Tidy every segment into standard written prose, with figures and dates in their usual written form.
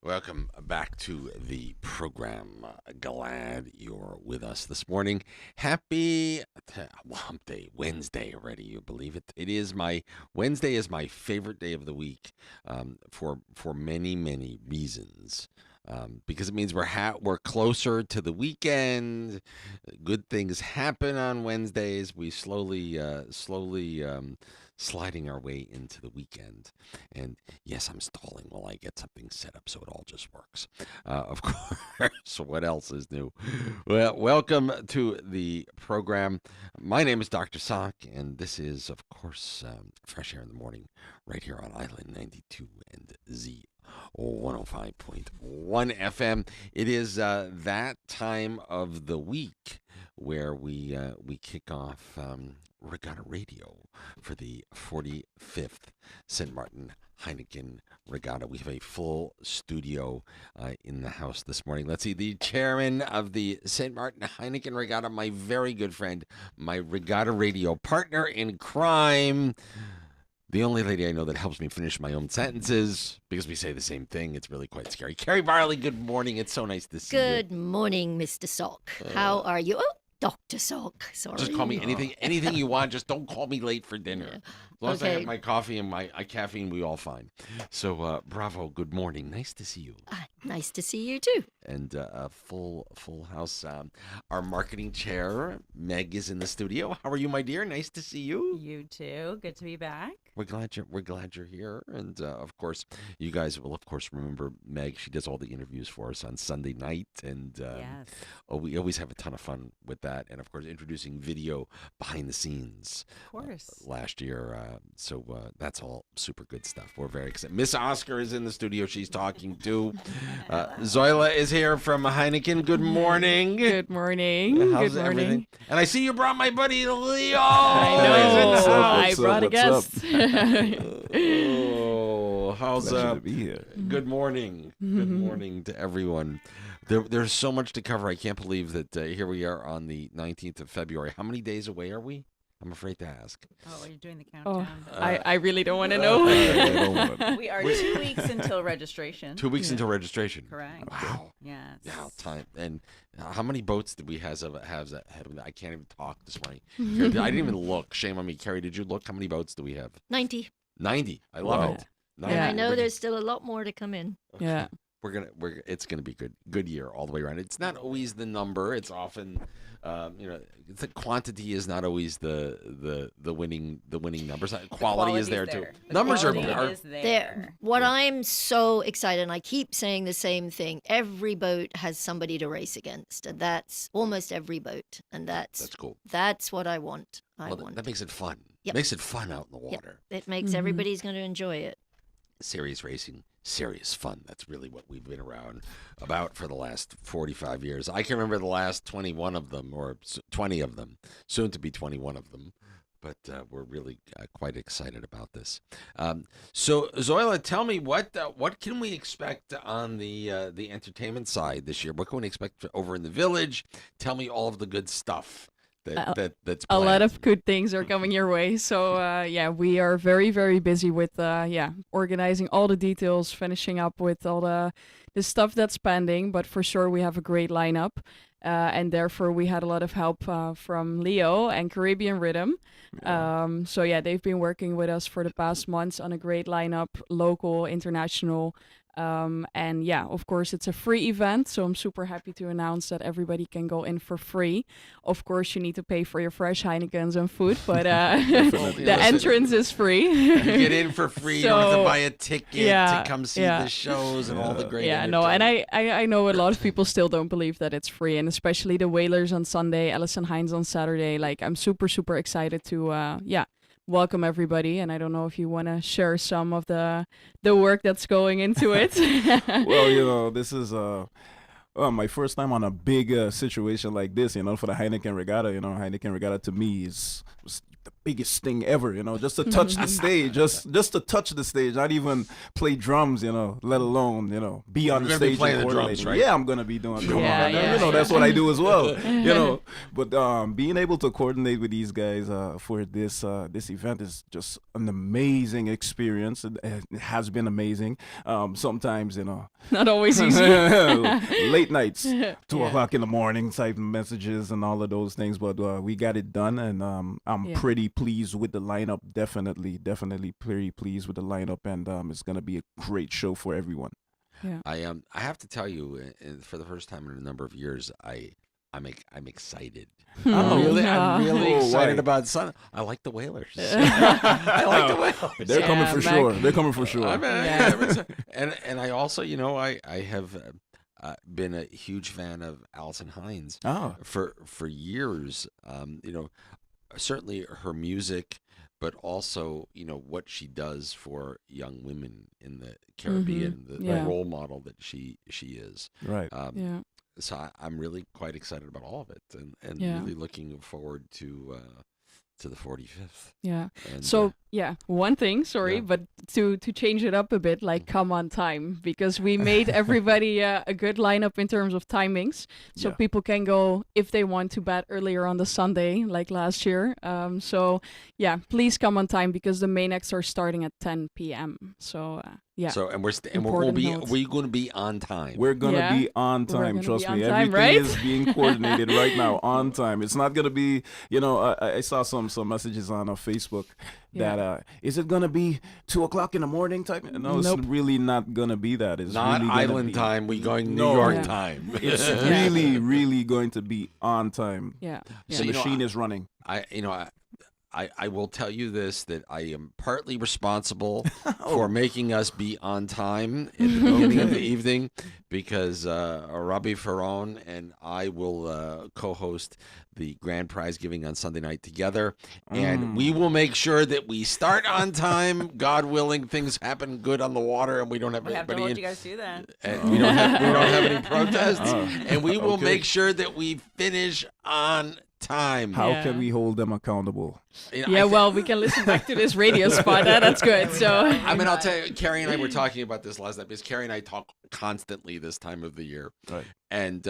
Welcome back to the program. Glad you're with us this morning. Happy Hump Day, Wednesday already. You believe it? It is my Wednesday is my favorite day of the week, for many reasons. Because it means we're closer to the weekend. Good things happen on Wednesdays. We slowly sliding our way into the weekend. And yes, I'm stalling while I get something set up so it all just works. Of course. So what else is new? Well, welcome to the program. My name is Dr. Sock, and this is, of course, Fresh Air in the Morning, right here on Island 92 and Z 105.1 FM. It is that time of the week where we kick off Regatta Radio for the 45th St. Martin Heineken Regatta. We have a full studio in the house this morning. Let's see, the chairman of the St. Martin Heineken Regatta, my very good friend, my Regatta Radio partner in crime, the only lady I know that helps me finish my own sentences because we say the same thing. It's really quite scary. Carrie Barley, good morning. It's so nice to see you. Good morning, Mr. Sock. How are you? Oh, Dr. Sock. Sorry. Just call me anything you want. Just don't call me late for dinner. Yeah. As long as I Okay. have my coffee and my caffeine, we all fine. So, bravo. Good morning. Nice to see you. Nice to see you too. And a full house. Our marketing chair, Meg, is in the studio. How are you, my dear? Nice to see you. You too. Good to be back. We're glad you're here, and of course, you guys will of course remember Meg. She does all the interviews for us on Sunday night, and Yes. we always have a ton of fun with that. And of course, introducing video behind the scenes Of course. last year. So that's all super good stuff. We're very excited. Miss Oscar is in the studio. She's talking too. Zoila is here from Heineken. Good morning. Good morning. How's Good morning. everything? And I see you brought my buddy Leo. I know. He's in the What's up, I house. brought a what's guest. Oh, how's Pleasure up? to be here. Good morning. Good morning to everyone. There's so much to cover. I can't believe that here we are on the 19th of February. How many days away are we? I'm afraid to ask. Oh, are you doing the Oh, countdown? I really don't want to know. I don't want- We are 2 weeks until registration. 2 weeks until registration. Correct. Wow. Yes. Yeah, time. And how many boats did we have ahead of that? I can't even talk this morning. Carrie, I didn't even look. Shame on me. Carrie, did you look? How many boats do we have? 90. 90. I love Wow. it. 90. And I Yeah. know We're- there's still a lot more to come in. Yeah. It's gonna be good year all the way around. It's not always the number. It's often, the quantity is not always the winning numbers. Quality is there too. The Numbers quality are is There. there. What I'm so excited, and I keep saying the same thing, every boat has somebody to race against. And that's almost every boat. And that's cool. that's what I want. I Well, want. that makes it fun. Yep. Makes it fun out in the Yep. water. It makes Mhm. everybody's going to enjoy it. Serious racing, serious fun. That's really what we've been around about for the last 45 years. I can remember the last 21 of them, or 20 of them, soon to be 21 of them. But we're really quite excited about this. So, Zoila, tell me what can we expect on the entertainment side this year? What can we expect over in the village? Tell me all of the good stuff that's A lot planned. of good things are coming your way. So, we are very busy with, organizing all the details, finishing up with all the stuff that's pending. But for sure, we have a great lineup. And therefore, we had a lot of help from Leo and Caribbean Rhythm. They've been working with us for the past months on a great lineup, local, international. Of course, it's a free event, so I'm super happy to announce that everybody can go in for free. Of course, you need to pay for your fresh Heinekens and food, but Definitely. the entrance is free. You get in for free. You don't have to So, buy a ticket yeah, to come see yeah. the shows and all the great. Yeah, no, and entertainment. I know a lot of people still don't believe that it's free, and especially the Whalers on Sunday, Alison Hines on Saturday. Like, I'm super excited to welcome everybody, and I don't know if you want to share some of the work that's going into it. Well, this is my first time on a big situation like this. For the Heineken Regatta. Heineken Regatta to me is the biggest thing ever, just to touch the stage, just to touch the stage, not even play drums, let alone, be on You're the gonna be stage playing and the drums, coordinating. right? Yeah, I'm gonna be doing drums. Yeah, That's what I do as well, But being able to coordinate with these guys for this event is just an amazing experience. It has been amazing. Sometimes, Not always easy. late nights, 2 o'clock in the morning type messages and all of those things, but we got it done, and I'm pretty pleased with the lineup. Definitely pretty pleased with the lineup, and it's gonna be a great show for everyone. Yeah. I have to tell you, for the first time in a number of years, I'm excited. Oh, I'm really Oh, excited why? about Sun. I like the Whalers. I like the Whalers. They're coming Yeah, for Mac. sure. They're coming for sure. And I also, I have been a huge fan of Alison Hines Oh, for years. Certainly her music, but also what she does for young women in the Caribbean, the Yeah. role model that she is. right. Yeah. So I'm really quite excited about all of it, and Yeah. really looking forward to the 45th. Yeah. And, So one thing, sorry, yeah. but to change it up a bit, like come on time, because we made everybody a good lineup in terms of timings, so Yeah. people can go if they want to bed earlier on the Sunday, like last year. So please come on time because the main acts are starting at 10 p.m. So yeah. So and we're and we'll Important be note. we're going to be on time. We're gonna Yeah. be on We're time. gonna Trust be on me, time, everything right? is being coordinated right now on time. It's not gonna be, I saw some messages on Facebook that is it gonna be 2 o'clock in the morning type? No, Nope. it's really not gonna be that. It's Not really gonna island be, time. We going New No. York Yeah. time. It's really going to be on time. Yeah. So, The machine is running. I will tell you this, that I am partly responsible for making us be on time at the beginning of the evening, because Robbie Ferron and I will co-host the grand prize giving on Sunday night together, and we will make sure that we start on time. God willing, things happen good on the water, and we don't have We have to anybody hold in. you guys to that. And we don't have any protests, Oh, and we will okay. make sure that we finish on time. How Yeah. can we hold them accountable? Yeah, well, we can listen back to this radio spot. That's good. So I mean, I'll tell you, Carrie and I were talking about this last night, because Carrie and I talk constantly this time of the year. Right. And,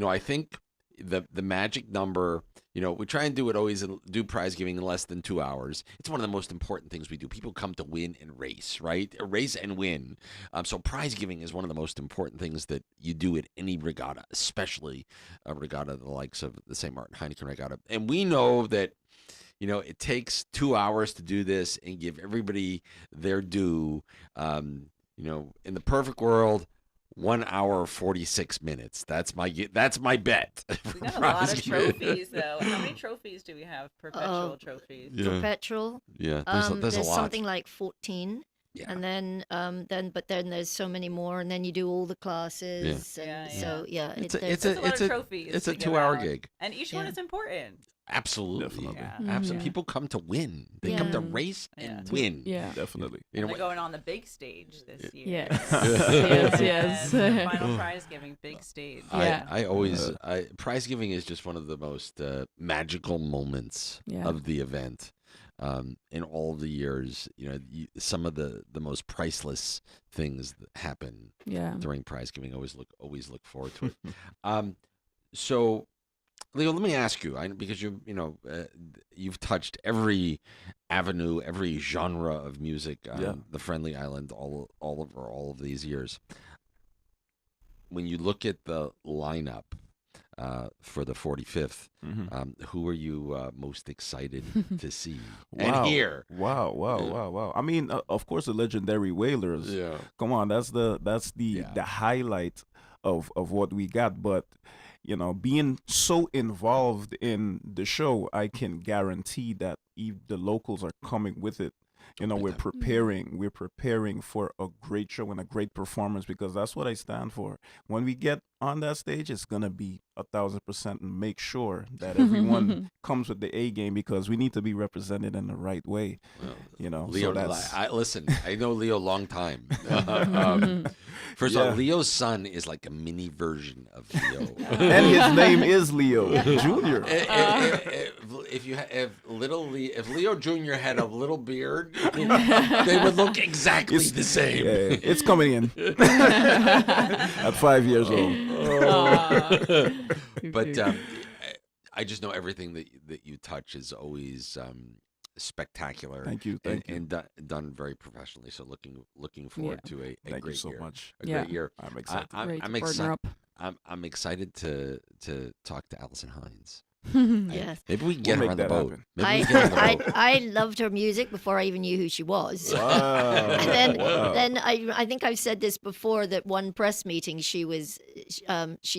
I think the magic number, we try and do it always, do prize giving in less than 2 hours. It's one of the most important things we do. People come to win and race, right? Race and win. So prize giving is one of the most important things that you do at any regatta, especially a regatta the likes of the St. Maarten Heineken Regatta. And we know that, it takes 2 hours to do this and give everybody their due. In the perfect world, 1 hour 46 minutes. That's my bet. We got a lot of trophies, though. How many trophies do we have? Perpetual trophies. Yeah. Perpetual. Yeah, there's a lot. Something like 14. Yeah. And then there's so many more, and then you do all the classes. And Yeah. so It's there's There's a lot of trophies. It's a to give 2-hour out. gig. And each one Yeah. is important. Absolutely. Definitely. Yeah. Absolutely. Yeah. People come to win. They come to Yeah. race and Yeah. win. yeah. Definitely. They're going on the big stage this year. Yes. Yes, yes. And the final prize giving, big stage. Yeah. I always prize giving is just one of the most magical moments Yeah. of the event. In all of the years, some of the most priceless things that happen Yeah. during prize giving. Always look forward to it. So, Leo, let me ask you, because you've touched every avenue, every genre of music on Yeah. the Friendly Island all over all of these years. When you look at the lineup for the 45th, who are you most excited to see and hear? Wow. I mean, of course, the legendary Whalers. Yeah. Come on, that's the highlight of what we got. But being so involved in the show, I can guarantee that if the locals are coming with it, we're preparing for a great show and a great performance, because that's what I stand for. When we get on that stage, it's gonna be 1,000% and make sure that everyone comes with the A game because we need to be represented in the right way. Well, So Leo, that's listen, I know Leo a long time. First of all, yeah. Leo's son is like a mini version of Leo. And his name is Leo Jr. If Leo Jr. had a little beard, they would look exactly the same. Yeah, it's coming in at 5 years old. But I just know everything that you touch is always spectacular. Thank you. And done very professionally. So looking forward to a Thank great you so year. much. A great year. I'm excited. Great I'm to partner up. I'm excited to talk to Allison Hines. Yes. Maybe we can get We'll her on make the that boat. happen. Maybe we can get her on the boat. I loved her music before I even knew who she was. Wow. And then, Wow. then I think I've said this before that one press meeting she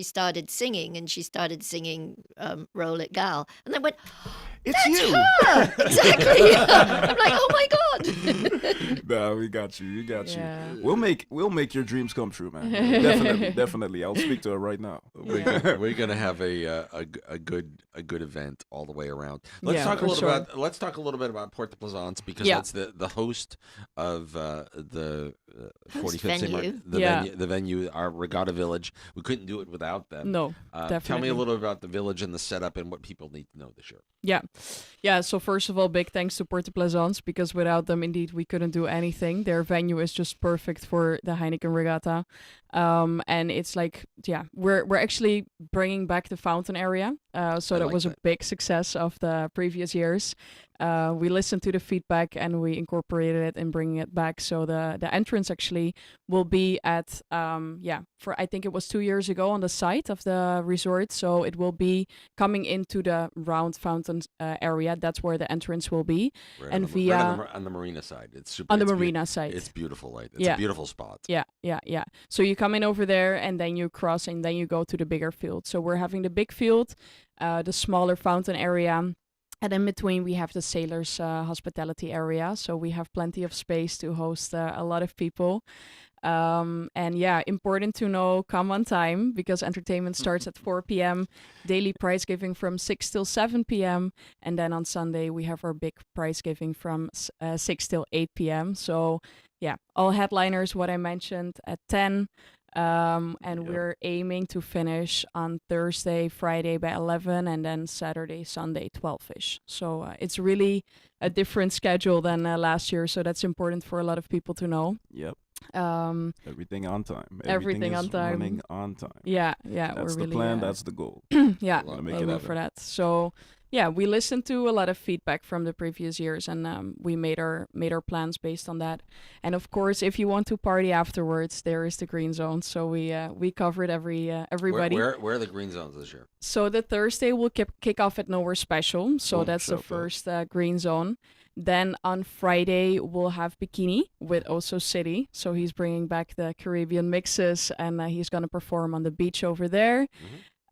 started singing and she started singing "Roll It, Gal," and then went, It's "That's you. her!" Exactly. I'm like, "Oh my god!" Nah, we got you. We got Yeah. you. We'll make your dreams come true, man. Definitely. I'll speak to her right now. We're gonna have a good event all the way around. Let's Yeah, talk a for little sure. about let's talk a little bit about Port de Plaisance because Yeah. that's the host of the 45th venue. the venue, our Regatta Village. We couldn't do it without them. No, Tell me definitely. a little about the village and the setup and what people need to know this year. Yeah. So first of all, big thanks to Port de Plaisance because without them, indeed, we couldn't do anything. Their venue is just perfect for the Heineken Regatta, and it's like, we're actually bringing back the fountain area. So I that like was a that. big success of the previous years. We listened to the feedback and we incorporated it and bringing it back. So the entrance actually will be at for I think it was 2 years ago on the site of the resort. So it will be coming into the round fountain area. That's where the entrance will be. We're And on via the marina side. It's super on the it's beau- marina side. It's beautiful, right? It's Yeah. a beautiful spot. Yeah. So you come in over there and then you cross and then you go to the bigger field. So we're having the big field, the smaller fountain area. And in between, we have the sailors' hospitality area. So we have plenty of space to host a lot of people. And yeah, important to know, come on time because entertainment starts at 4 p.m. Daily prize giving from 6 till 7 p.m. And then on Sunday, we have our big prize giving from 6 till 8 p.m. So yeah, all headliners, what I mentioned, at 10. And Yep. we're aiming to finish on Thursday, Friday by 11, and then Saturday, Sunday, 12-ish. So it's really a different schedule than last year. So that's important for a lot of people to know. Yep. Um, Everything on time. Everything is on time. Running on time. yeah, That's we're the really plan. That's the goal. yeah, Wanna make we'll it go happen. for that. So yeah, we listened to a lot of feedback from the previous years, and we made our plans based on that. And of course, if you want to party afterwards, there is the green zone. So we covered everybody. Where are the green zones this year? So the Thursday will kick off at Nowhere Special. So Oh, that's the shut up. first green zone. Then on Friday we'll have Bikini with Oso City. So he's bringing back the Caribbean mixes, and he's gonna perform on the beach over there.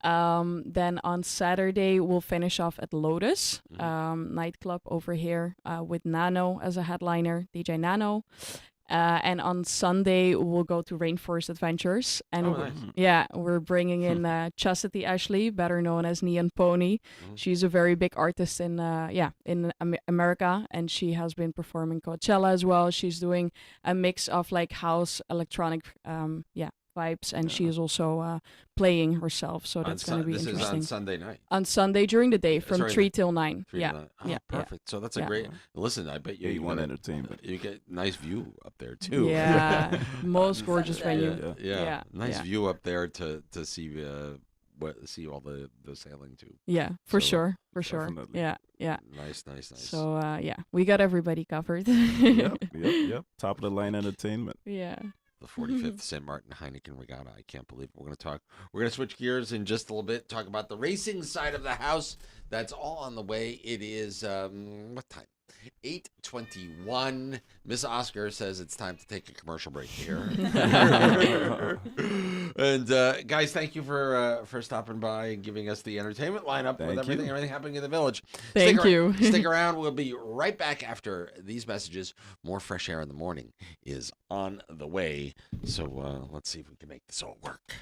Then on Saturday we'll finish off at Lotus nightclub over here with Nano as a headliner, DJ Nano. And on Sunday we'll go to Rainforest Adventures, and Oh, nice. we're bringing in Chastity Ashley, better known as Neon Pony. She's a very big artist in America, and she has been performing Coachella as well. She's doing a mix of like house, electronic, vibes, and she is also playing herself. So that's going to be This interesting. is on Sunday night. On Sunday during the day from Sorry, 3 till 9. Three Yeah. to nine. Oh, yeah, yeah. perfect. So that's a Yeah. great. Listen, I bet you A1 entertainment. You get nice view up there too. Yeah, most gorgeous Sunday. venue. Yeah. Nice yeah. view up there to see see all the sailing too. Yeah, for So, sure, for sure. definitely. Yeah. Nice. So we got everybody covered. Yep. Top of the line entertainment. Yeah. The 45th St. Martin Heineken Regatta. I can't believe it. We're going to switch gears in just a little bit, talk about the racing side of the house. That's all on the way. It is, what time? 8:21. Miss Oscar says it's time to take a commercial break here. And guys, thank you for stopping by and giving us the entertainment lineup with Thank you. everything happening in the village. Thank you. Stick around. We'll be right back after these messages. More fresh air in the morning is on the way. So let's see if we can make this all work.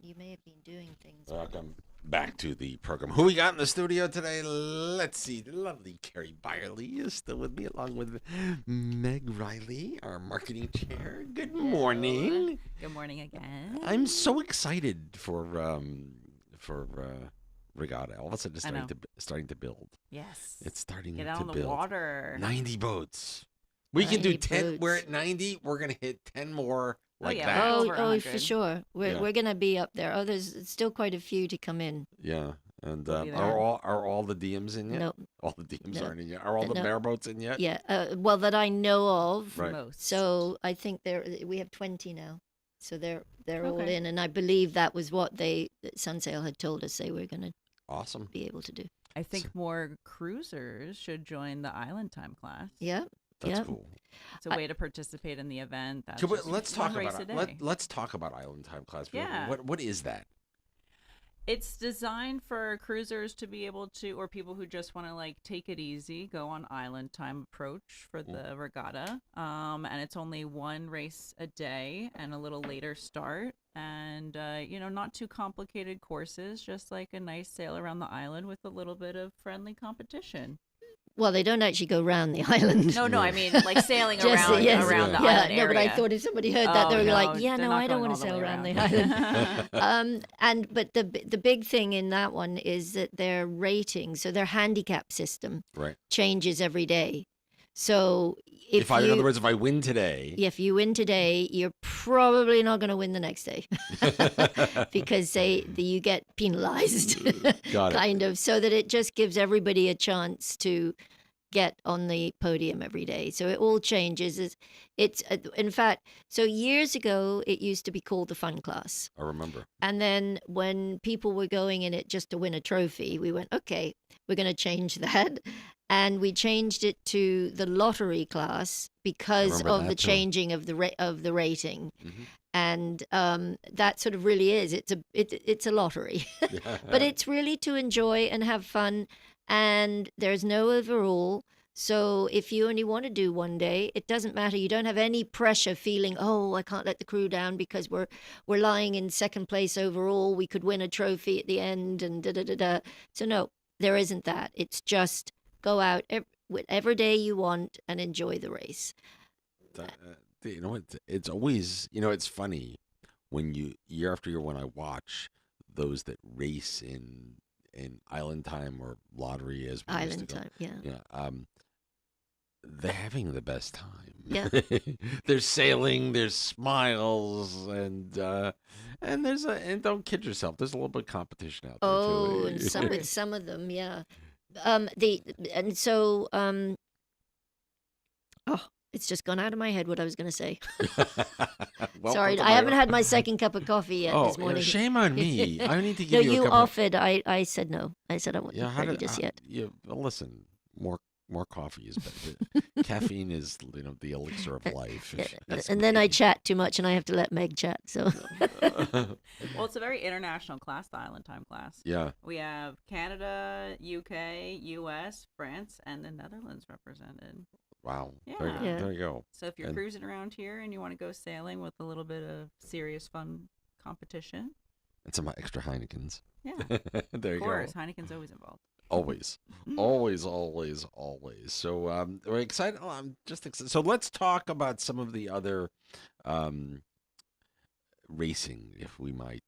You may have been doing things. Welcome back to the program. Who we got in the studio today? Let's see. The lovely Carrie Byerly is still with me, along with Meg Riley, our marketing chair. Good morning. Good morning again. I'm so excited for Regatta. All of a sudden, it's starting to build. Yes. It's starting Get to out on the build. water. 90 boats. We can do 90 10. boats. We're at 90. We're gonna hit 10 more like yeah. that. Over Oh, for 100. sure. Yeah. We're gonna be up there. Oh, there's still quite a few to come in. Yeah. And We'll be there. are all the DMs in yet? No, All the DMs No. aren't in yet. Are all the No. bareboats in yet? yeah. Well, that I know of. Right. Most. So I think we have 20 now. So they're all Okay. in, and I believe that was what Sunsail had told us they were gonna Awesome. be able to do. I think more cruisers should join the Island Time class. Yeah. That's Yeah. cool. It's a way to participate in the event. That's Let's just talk one race about a it. day. Let's talk about Island Time class. Yeah. What is that? It's designed for cruisers to be able to, or people who just want to like take it easy, go on Island Time approach for the regatta. And it's only one race a day and a little later start. And, not too complicated courses, just like a nice sail around the island with a little bit of friendly competition. Well, they don't actually go round the island. No, I mean like sailing Just, around yes, around the yeah, island no, area. but I thought if somebody heard that, Oh, they were no, like, "Yeah, they're no, not I don't going want to all sail the way around the around. island." But the big thing in that one is that their rating, so their handicap system, Right. changes every day. So In other words, if I win today, if you win today, you're probably not going to win the next day because you get penalized, Got it. kind of, so that it just gives everybody a chance to get on the podium every day. So it all changes. It's in fact, so years ago it used to be called the fun class. I remember. And then when people were going in it just to win a trophy, we went, okay, we're going to change that. And we changed it to the lottery class because remember of that the too. changing of the rating. Mhm. And that sort of really is. It's a lottery, but it's really to enjoy and have fun. And there's no overall. So if you only want to do one day, it doesn't matter. You don't have any pressure feeling, oh, I can't let the crew down because we're lying in second place overall. We could win a trophy at the end and da-da-da-da. So no, there isn't that. It's just go out whatever day you want and enjoy the race. It's always, it's funny when year after year when I watch those that race in Island Time or lottery as we used Island to go. time, yeah. Yeah. They're having the best time. Yeah. There's sailing, there's smiles, and don't kid yourself. There's a little bit of competition out there Oh, too. and with some of them, yeah. It's just gone out of my head what I was going to say. Welcome Sorry, to I my- haven't had my second cup of coffee yet Oh, this morning. shame on me. I need to No, give you a you cup offered. I said no. I said I wasn't Yeah, ready just yet. listen, more coffee is better. Caffeine is, the elixir of life. That's And then I me. chat too much, and I have to let Meg chat. So Well, it's a very international class, the Island Time class. Yeah. We have Canada, UK, US, France, and the Netherlands represented. Wow. Yeah. Yeah. There you go. So if you're And- cruising around here and you want to go sailing with a little bit of serious fun competition, And some extra Heinekens. yeah, There you of course, go. Heineken's always involved. Always. Always, always, always. So we're excited. Oh, I'm just excited. So let's talk about some of the other racing, if we might.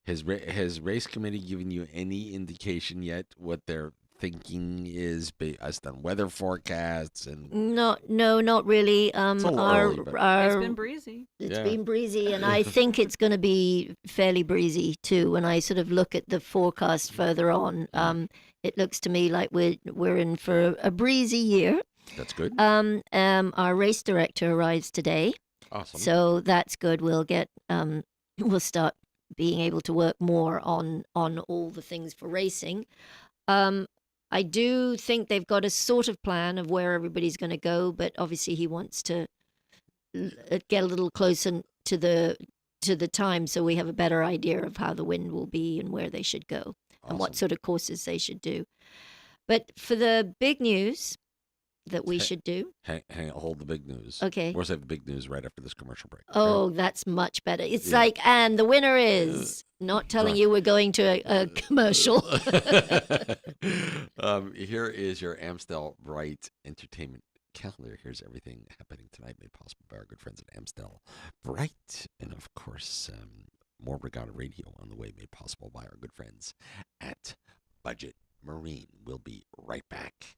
Has race committee given you any indication yet what their thinking is based on weather forecasts and no, not really. a little early, but- It's been breezy. It's Yeah. been breezy, and I think it's going to be fairly breezy too. When I sort of look at the forecast further on, it looks to me like we're in for a breezy year. that's good. Our race director arrives today, Awesome. so that's good. We'll get we'll start being able to work more on all the things for racing. I do think they've got a sort of plan of where everybody's going to go, but obviously he wants to get a little closer to the time so we have a better idea of how the wind will be and where they should go and what Awesome. sort of courses they should do. But for the big news, that we should do? Hold the big news. Okay. We'll save the big news right after this commercial break. Oh, that's much better. It's like, and the winner is not telling you we're going to a commercial. Here is your Amstel Bright Entertainment calendar. Here's everything happening tonight, made possible by our good friends at Amstel Bright. And of course, more Regatta Radio on the way, made possible by our good friends at Budget Marine. We'll be right back.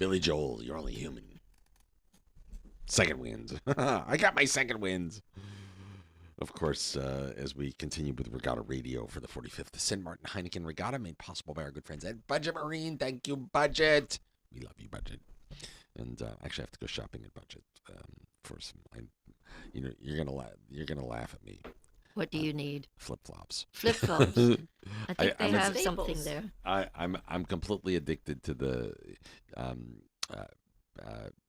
Billy Joel, you're only human. Second wins. I got my second wins. Of course, as we continue with Regatta Radio for the 45th St. Maarten Heineken Regatta, made possible by our good friends at Budget Marine. Thank you, Budget. We love you, Budget. And actually, I have to go shopping at Budget for some. You're gonna laugh at me. What do you need? Flip-flops. Flip-flops. I think they have something there. I'm completely addicted to the.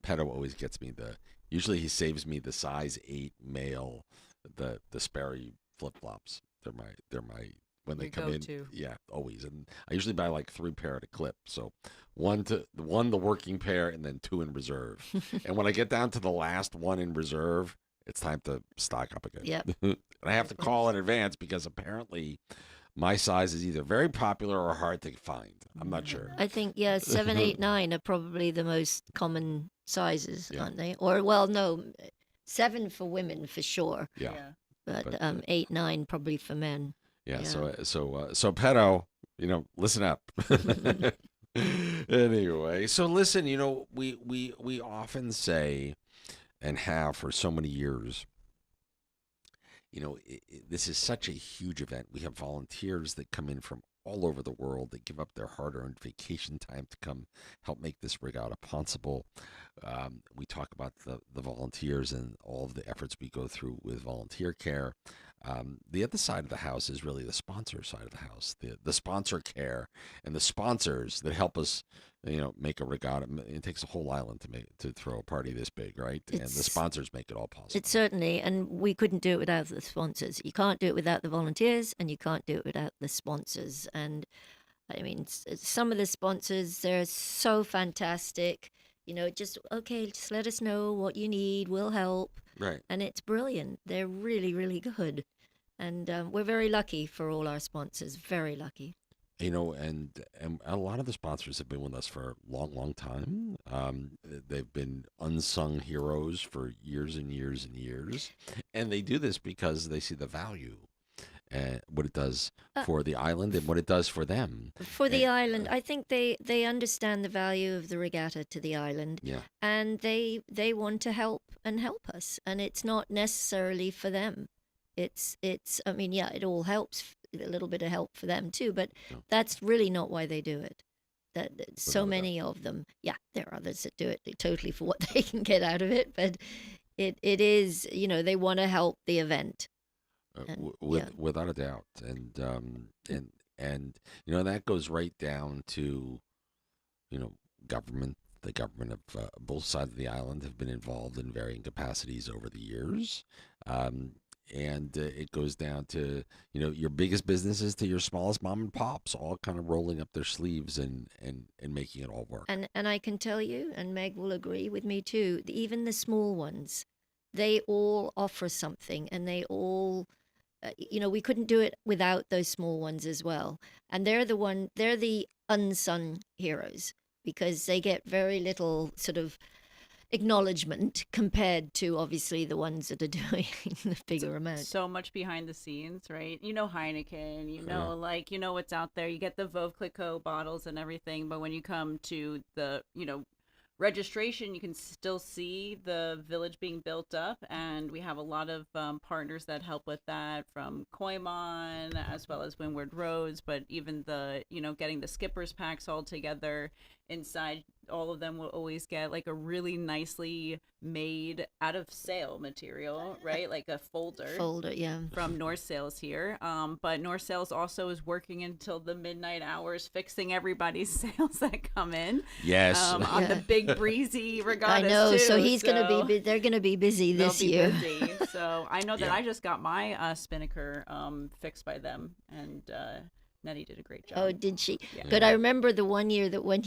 Pedo always gets me Usually he saves me the size 8 male, the Sperry flip-flops. They're my when they come in. Yeah, always. And I usually buy like 3 pair at a clip. So one the working pair, and then 2 in reserve. And when I get down to the last one in reserve, it's time to stock up again. Yep. And I have to call in advance because apparently my size is either very popular or hard to find. I'm not sure. I think 7, 8, 9 are probably the most common sizes, Yeah. aren't they? Or well, no, 7 for women for sure. Yeah. But 8, 9 probably for men. Yeah. Yeah. So Pedo, listen up. Anyway, so listen, we often say, and have for so many years, this is such a huge event. We have volunteers that come in from all over the world that give up their hard-earned vacation time to come help make this regatta possible. We talk about the volunteers and all of the efforts we go through with volunteer care. The other side of the house is really the sponsor side of the house, the sponsor care and the sponsors that help us, make a regatta. It takes a whole island to throw a party this big, right? And the sponsors make it all possible. It certainly, and we couldn't do it without the sponsors. You can't do it without the volunteers, and you can't do it without the sponsors. And I mean, some of the sponsors, they're so fantastic. Just let us know what you need. We'll help. Right. And it's brilliant. They're really, really good. And we're very lucky for all our sponsors. Very lucky. And a lot of the sponsors have been with us for a long, long time. They've been unsung heroes for years and years and years. And they do this because they see the value, what it does for the island and what it does for them. For the island, I think they understand the value of the regatta to the island. Yeah. And they want to help us. And it's not necessarily for them. It's I mean, it all helps, a little bit of help for them too, but that's really not why they do it. That so many of them. Yeah, there are others that do it totally for what they can get out of it, but it is, they want to help the event. Without a doubt. And that goes right down to, government. The government of both sides of the island have been involved in varying capacities over the years. And it goes down to, your biggest businesses to your smallest mom and pops, all kind of rolling up their sleeves and making it all work. And I can tell you, and Meg will agree with me too, even the small ones, they all offer something, and they all, we couldn't do it without those small ones as well. And they're the unsung heroes, because they get very little sort of acknowledgement compared to obviously the ones that are doing the bigger amount. So much behind the scenes, right? Heineken, what's out there. You get the Veuve Clicquot bottles and everything, but when you come to the, registration, you can still see the village being built up, and we have a lot of partners that help with that, from Koimon as well as Windward Roads, but even the, getting the skippers packs all together. Inside, all of them will always get like a really nicely made out of sail material, right? Like a folder, yeah, from North Sails here. But North Sails also is working until the midnight hours, fixing everybody's sails that come in. Yes, on the big breezy regattas. I know. Too, so he's gonna be. They're gonna be busy this year. Busy. So I know that I just got my spinnaker fixed by them, and Nettie did a great job. Oh, did she? Yeah. Good. I remember the one year that when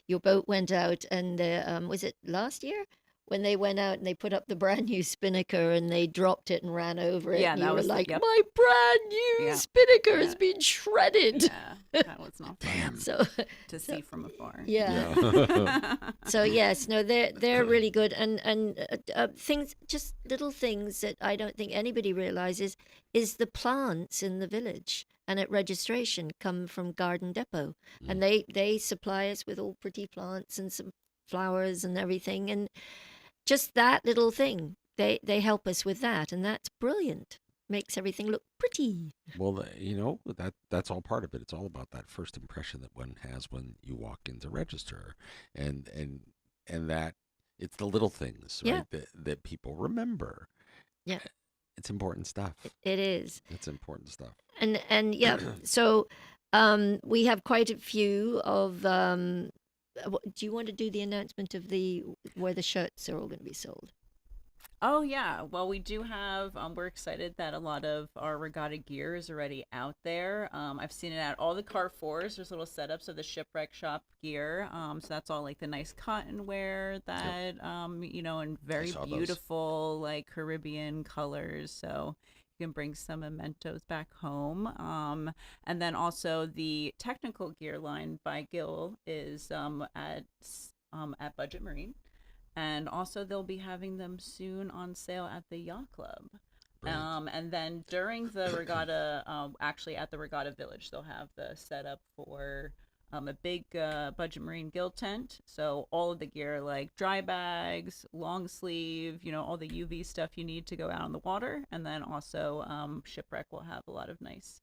your boat went out, and was it last year? When they went out and they put up the brand new spinnaker and they dropped it and ran over it. Yeah, and that you was were like, yep. my brand new spinnaker has been shredded. Yeah, that was not fun. So to see from afar. Yeah. So yes, no, they're really good, and things, just little things that I don't think anybody realizes is the plants in the village and at registration come from Garden Depot, and they supply us with all pretty plants and some flowers and everything, and just that little thing. They help us with that, and that's brilliant. Makes everything look pretty. Well, that's all part of it. It's all about that first impression that one has when you walk into register, and that it's the little things, Yeah. right? That people remember. Yeah. It's important stuff. It is. It's important stuff. And yeah, so we have quite a few of. Do you want to do the announcement of where the shirts are all going to be sold? Oh yeah, well we do have. We're excited that a lot of our regatta gear is already out there. I've seen it at all the Carrefours. There's little setups of the shipwreck shop gear. So that's all like the nice cotton wear that and very saw those. beautiful like Caribbean colors. So you can bring some mementos back home. And then also the technical gear line by Gil is at Budget Marine. And also they'll be having them soon on sale at the Yacht Club. Brilliant. And then during the regatta, actually at the Regatta Village, they'll have the setup for a big Budget Marine Guild tent. So all of the gear like dry bags, long sleeve, all the UV stuff you need to go out on the water. And then also Shipwreck will have a lot of nice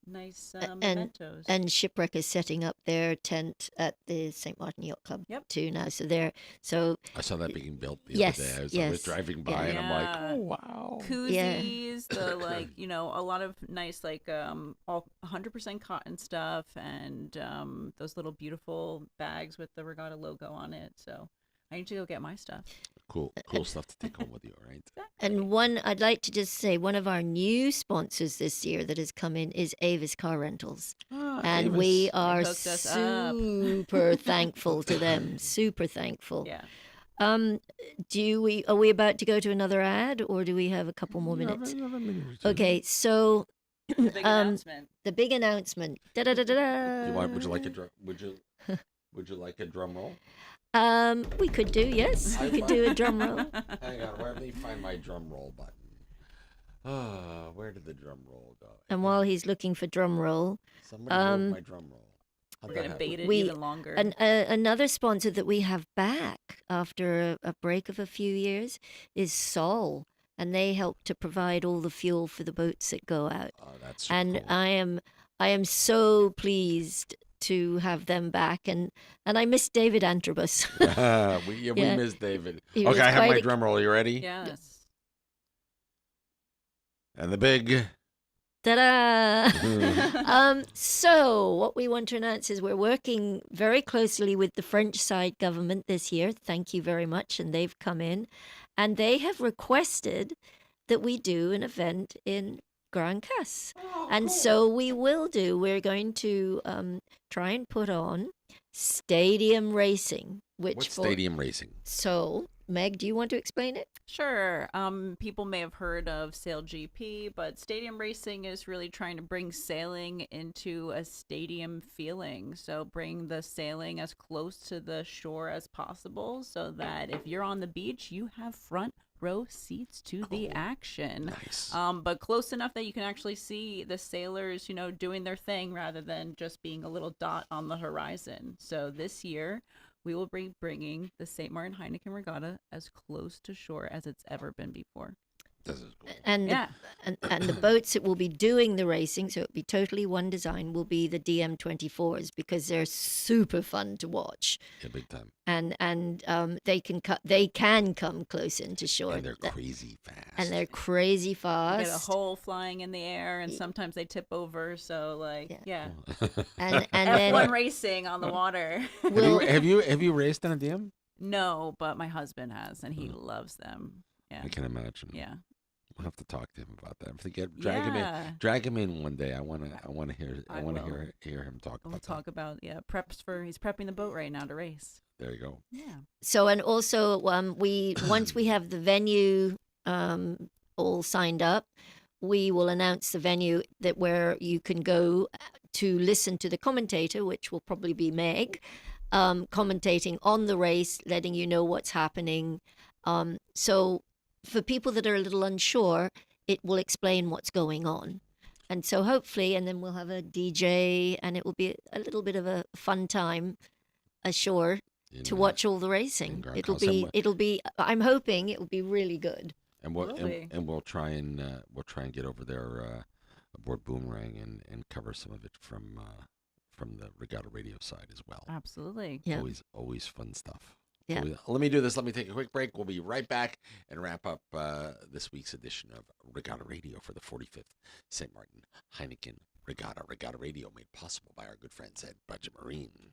mementos. And Shipwreck is setting up their tent at the St. Martin Yacht Club too now. So I saw that being built the Yes, other day. I was yes. driving by and I'm like, oh wow. Koozies, the a lot of nice all 100% cotton stuff, and those little beautiful bags with the Regatta logo on it. So I need to go get my stuff. Cool stuff to take home with you, right? And I'd like to just say, one of our new sponsors this year that has come in is Avis Car Rentals. And Avis. we are hooked us up. super thankful to them. Super thankful. Yeah. Are we about to go to another ad, or do we have a couple more minutes? You have a minute or two. Okay, so The big announcement. the big announcement. Da-da-da-da-da. Would you like a drum? Would you like a drum roll? We could do, yes. We could do a drum roll. Hang on, where let me find my drum roll button. Where did the drum roll go? And while he's looking for drum roll, Somebody moved my drum roll. How'd We're that gonna happen? bait it We- even longer. another sponsor that we have back after a break of a few years is Sol, and they help to provide all the fuel for the boats that go out. Oh, that's so And cool. I am so pleased to have them back, and I miss David Antrobus. we Yeah. miss David. He was Okay, I have my quite a- drum roll. You ready? Yes. And the big. Ta-da! So what we want to announce is we're working very closely with the French side government this year. Thank you very much. And they've come in, and they have requested that we do an event in Grand Casse. And so we will do. We're going to try and put on stadium racing, which What's stadium racing? So, Meg, do you want to explain it? Sure. People may have heard of Sail GP, but stadium racing is really trying to bring sailing into a stadium feeling. So bring the sailing as close to the shore as possible, so that if you're on the beach, you have front row seats to the action. Nice. But close enough that you can actually see the sailors, doing their thing rather than just being a little dot on the horizon. So this year, we will be bringing the St. Martin Heineken Regatta as close to shore as it's ever been before. This is cool. And Yeah. and the boats that will be doing the racing, so it'll be totally one design, will be the DM24s, because they're super fun to watch, Yeah, big time. and they can come close into shore, And they're crazy fast. and they're crazy You fast. get a hole flying in the air, and sometimes they tip over. So, yeah. and F1 then racing on the water. we'll, have you raced on a DM? No, but my husband has, and he loves them. Yeah. I can imagine. Yeah. We'll have to talk to him about that. If they drag him in one day. I want to hear him talk We'll about talk about he's prepping the boat right now to race. that. There you go. Yeah. so, and also once we have the venue all signed up, we will announce the venue where you can go to listen to the commentator, which will probably be Meg, commentating on the race, letting you know what's happening. So for people that are a little unsure, it will explain what's going on. And so hopefully, and then we'll have a DJ, and it will be a little bit of a fun time ashore to watch all the racing. It'll be. I'm hoping it will be really good. And we'll try and get over there aboard Boomerang and cover some of it from the Regatta Radio side as well. Absolutely. Yeah. Always fun stuff. Yeah. Let me do this. Let me take a quick break. We'll be right back and wrap up this week's edition of Regatta Radio for the 45th St. Maarten Heineken Regatta. Regatta Radio made possible by our good friends at Budget Marine.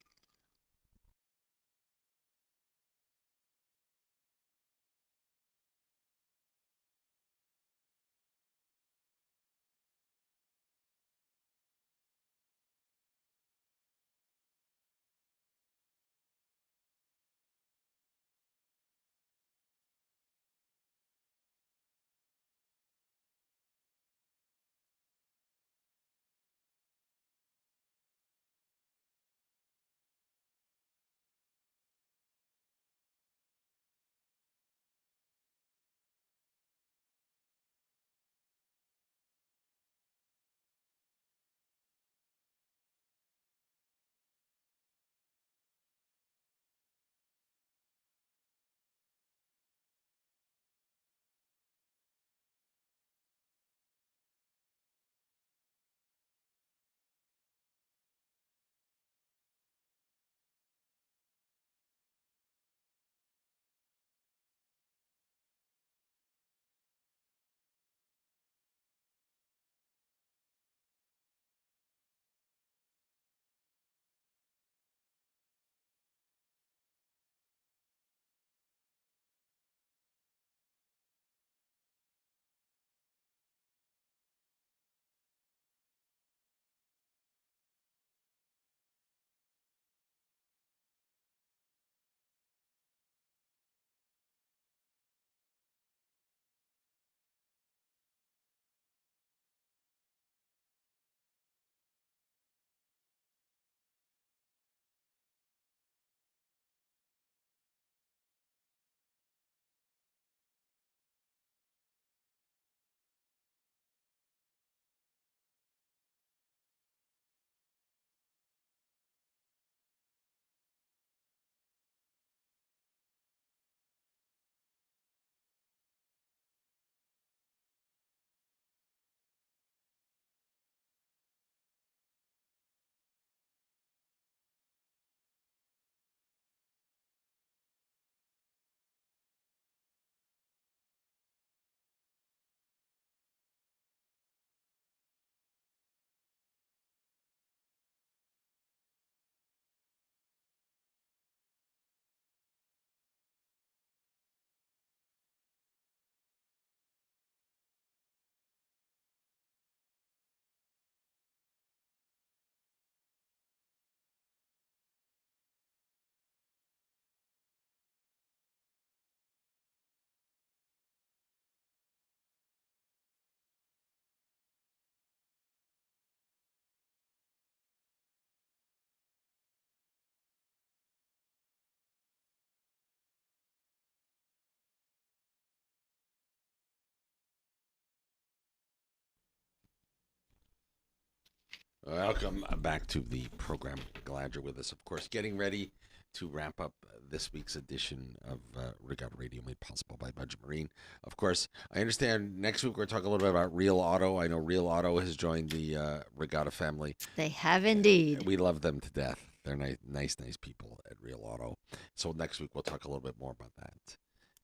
Welcome back to the program. Glad you're with us. Of course, getting ready to wrap up this week's edition of Regatta Radio, made possible by Budget Marine. Of course, I understand next week we're talking a little bit about Real Auto. I know Real Auto has joined the Regatta family. They have indeed. We love them to death. They're nice people at Real Auto. So next week we'll talk a little bit more about that.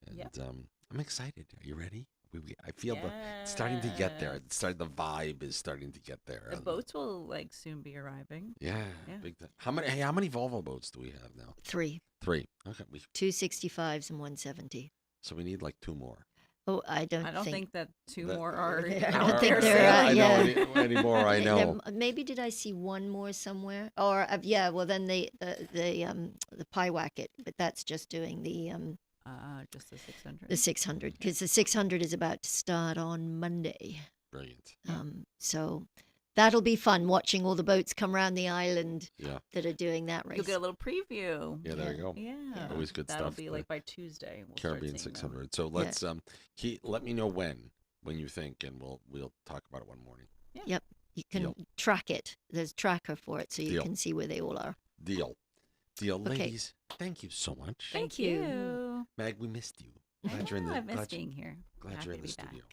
And I'm excited. Are you ready? I feel it's starting to get there. The vibe is starting to get there. The boats will soon be arriving. Yeah. Big time. How many Volvo boats do we have now? Three. Okay. 265s and 170. So we need two more. Oh, I don't think that two more are. I don't think there are. Anymore. I know. Maybe did I see one more somewhere? Or well then the Pie Wacket, but that's just doing the just the 600. The 600, because the 600 is about to start on Monday. Brilliant. So that'll be fun watching all the boats come around the island that are doing that race. You'll get a little preview. Yeah, there you go. Yeah. Always good That'll stuff. That'll be by Tuesday. We'll Caribbean 600. So let's let me know when you think, and we'll talk about it one morning. Yeah. Yep. You can track it. There's tracker for it, so you can see where they all are. Deal. Deal, Okay. ladies. Thank you so much. Thank you. Mag, we missed you. I Glad you're in know, the I miss glad, being here. glad Happy you're in to the be back. studio.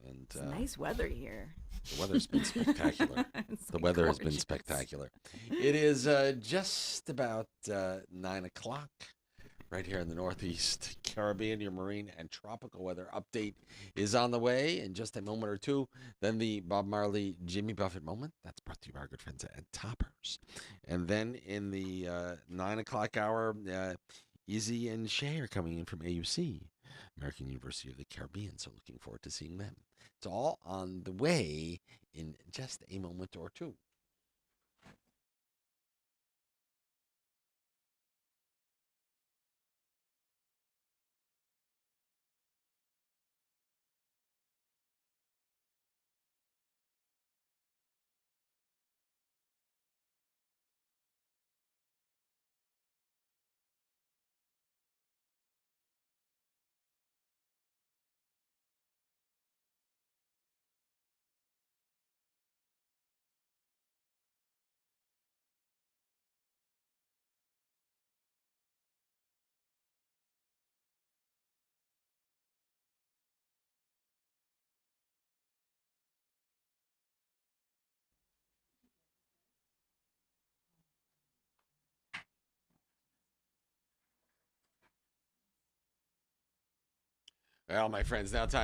And It's nice weather here. the weather's been spectacular. It's The like weather has been gorgeous. spectacular. It is just about 9 o'clock right here in the Northeast Caribbean. Your marine and tropical weather update is on the way in just a moment or two. Then the Bob Marley, Jimmy Buffett moment. That's brought to you by our good friends at Toppers. And then in the 9 o'clock hour, Izzy and Shay are coming in from AUC, American University of the Caribbean. So looking forward to seeing them. It's all on the way in just a moment or two. Well, my friends, now time